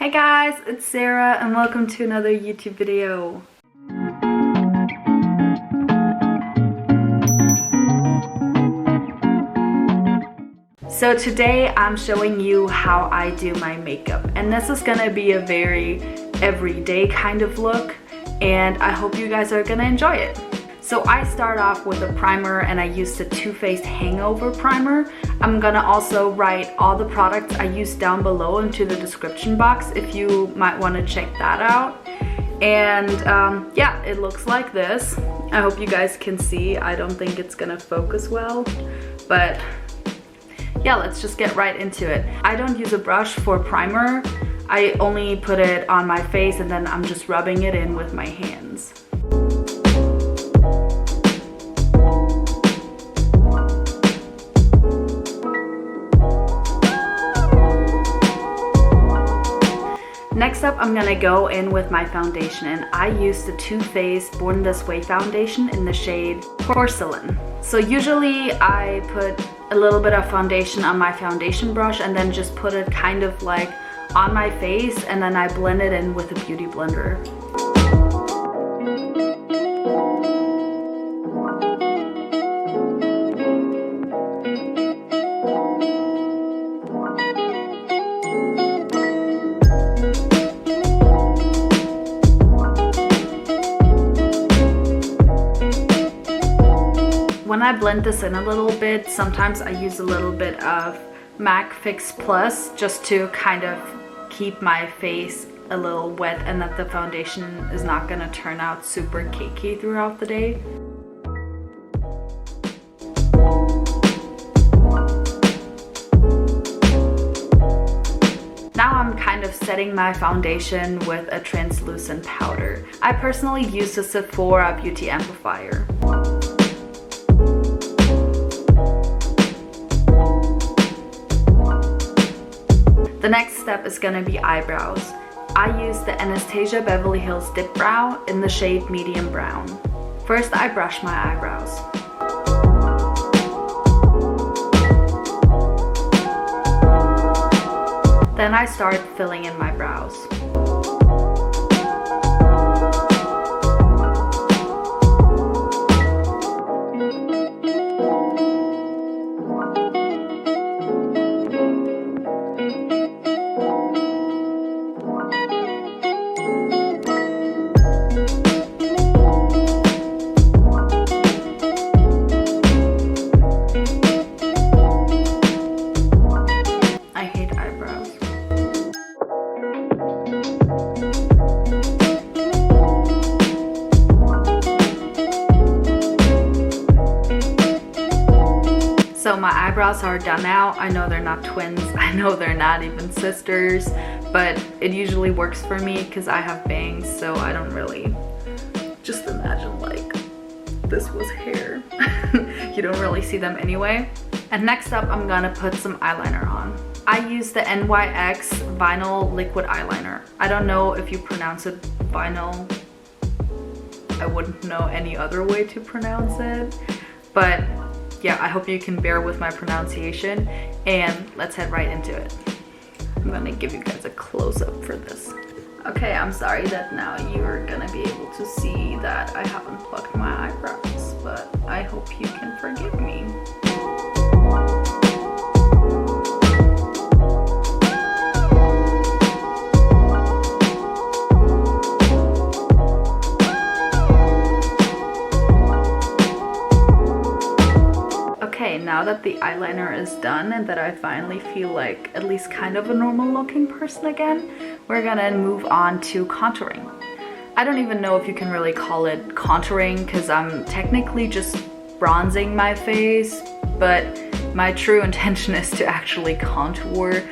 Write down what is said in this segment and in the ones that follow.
Hey guys, it's Sarah and welcome to another YouTube video. So today I'm showing you how I do my makeup, and this is gonna be a very everyday kind of look, and I hope you guys are gonna enjoy it. So I start off with a primer, and I use the Too Faced Hangover primer. I'm gonna also write all the products I use down below into the description box if you might want to check that out. And yeah, it looks like this. I hope you guys can see. I don't think it's gonna focus well, but yeah, let's just get right into it. I don't use a brush for primer. I only put it on my face and then I'm just rubbing it in with my hands. Next up, I'm gonna go in with my foundation, and I use the Too Faced Born This Way foundation in the shade Porcellain. So usually I put a little bit of foundation on my foundation brush and then just put it kind of like on my face, and then I blend it in with a beauty blender. When I blend this in a little bit, sometimes I use a little bit of MAC Fix Plus just to kind of keep my face a little wet and that the foundation is not gonna turn out super cakey throughout the day. Now I'm kind of setting my foundation with a translucent powder. I personally use the Sephora Beauty Amplifier. The next step is gonna be eyebrows. I use the Anastasia Beverly Hills Dipbrow in the shade Medium Brown. First, I brush my eyebrows. Then I start filling in my brows. So my eyebrows are done now. I know they're not twins. I know they're not even sisters, but it usually works for me because I have bangs, so I don't really just imagine like this was hair. You don't really see them anyway. And next up, I'm gonna put some eyeliner on. I use the NYX Vinyl Liquid Eyeliner. I don't know if you pronounce it vinyl. I wouldn't know any other way to pronounce it, but yeah, I hope you can bear with my pronunciation, and let's head right into it. I'm gonna give you guys a close-up for this. Okay, I'm sorry that now you're gonna be able to see that I haven't plucked my eyebrows, but I hope you can forgive me. Okay, now that the eyeliner is done and that I finally feel like at least kind of a normal looking person again, we're gonna move on to contouring. I don't even know if you can really call it contouring because I'm technically just bronzing my face, but my true intention is to actually contour.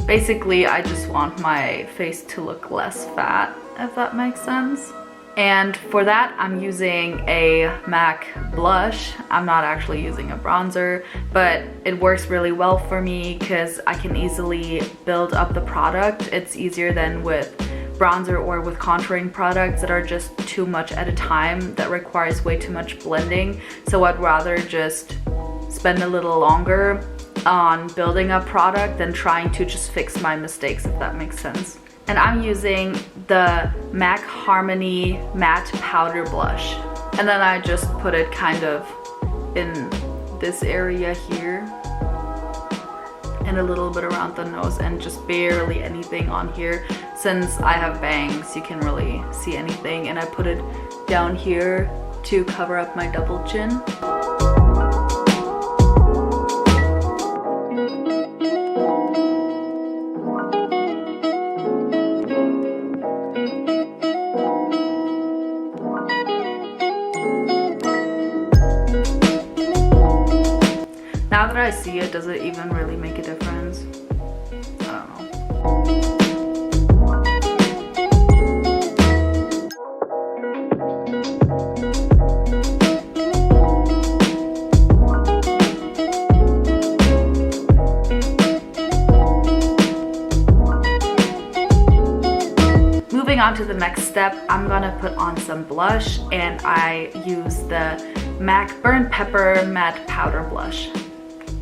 Basically, I just want my face to look less fat, if that makes sense. And for that, I'm using a MAC blush. I'm not actually using a bronzer, but it works really well for me because I can easily build up the product. It's easier than with bronzer or with contouring products that are just too much at a time, that requires way too much blending. So I'd rather just spend a little longer on building a product than trying to just fix my mistakes, if that makes sense. And I'm using the MAC Harmony Matte Powder Blush. And then I just put it kind of in this area here and a little bit around the nose and just barely anything on here. Since I have bangs, you can really see anything. And I put it down here to cover up my double chin. Now that I see it, does it even really make a difference? I don't know. Moving on to the next step, I'm gonna put on some blush, and I use the MAC Burnt Pepper Matte Powder Blush.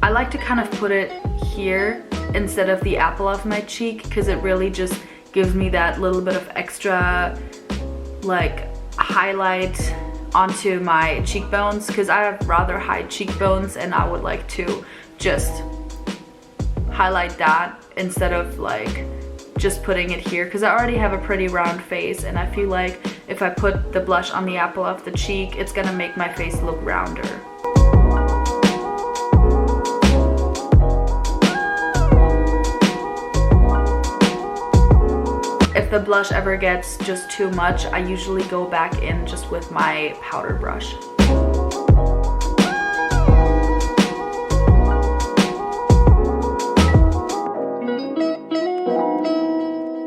I like to kind of put it here instead of the apple of my cheek because it really just gives me that little bit of extra like highlight onto my cheekbones, because I have rather high cheekbones and I would like to just highlight that instead of like just putting it here, because I already have a pretty round face and I feel like if I put the blush on the apple of the cheek, it's gonna make my face look rounder. If the blush ever gets just too much, I usually go back in just with my powder brush.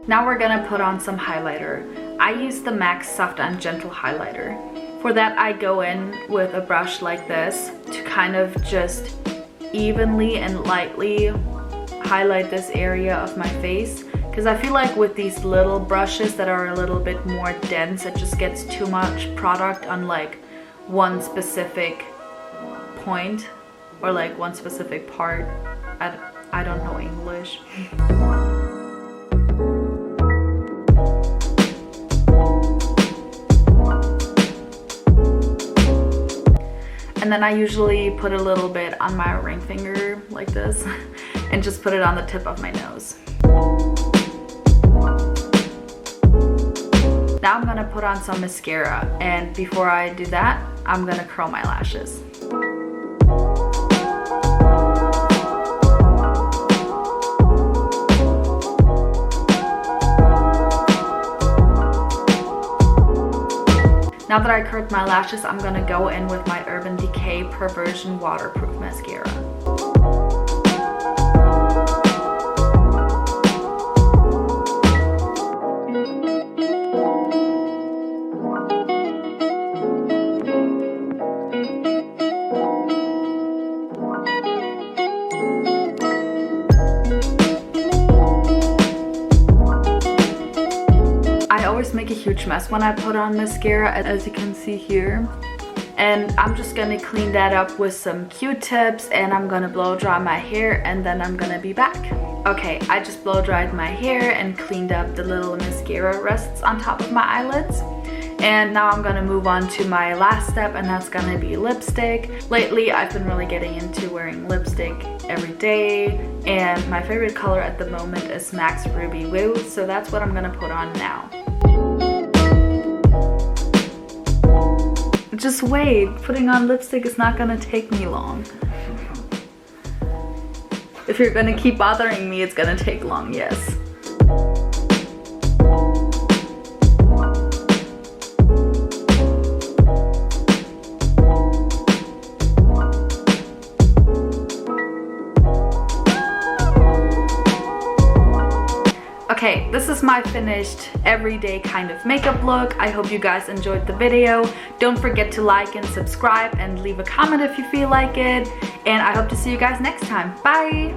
Now we're gonna put on some highlighter. I use the MAC Soft and Gentle highlighter. For that, I go in with a brush like this to kind of just evenly and lightly highlight this area of my face. Because I feel like with these little brushes that are a little bit more dense, it just gets too much product on like one specific point or like one specific part. I don't know English. And then I usually put a little bit on my ring finger like this and just put it on the tip of my nose. Now I'm gonna put on some mascara, and before I do that, I'm gonna curl my lashes. Now that I curled my lashes, I'm gonna go in with my Urban Decay Perversion Waterproof Mascara. Make a huge mess when I put on mascara, as you can see here, and I'm just gonna clean that up with some Q-tips, and I'm gonna blow dry my hair, and then I'm gonna be back. Okay, I just blow dried my hair and cleaned up the little mascara rests on top of my eyelids, and now I'm gonna move on to my last step, and that's gonna be lipstick. Lately I've been really getting into wearing lipstick every day, and my favorite color at the moment is MAC's Ruby Woo, so that's what I'm gonna put on now. Just wait, putting on lipstick is not gonna take me long. If you're gonna keep bothering me, it's gonna take long, yes. Okay, this is my finished everyday kind of makeup look. I hope you guys enjoyed the video. Don't forget to like and subscribe and leave a comment if you feel like it. And I hope to see you guys next time. Bye!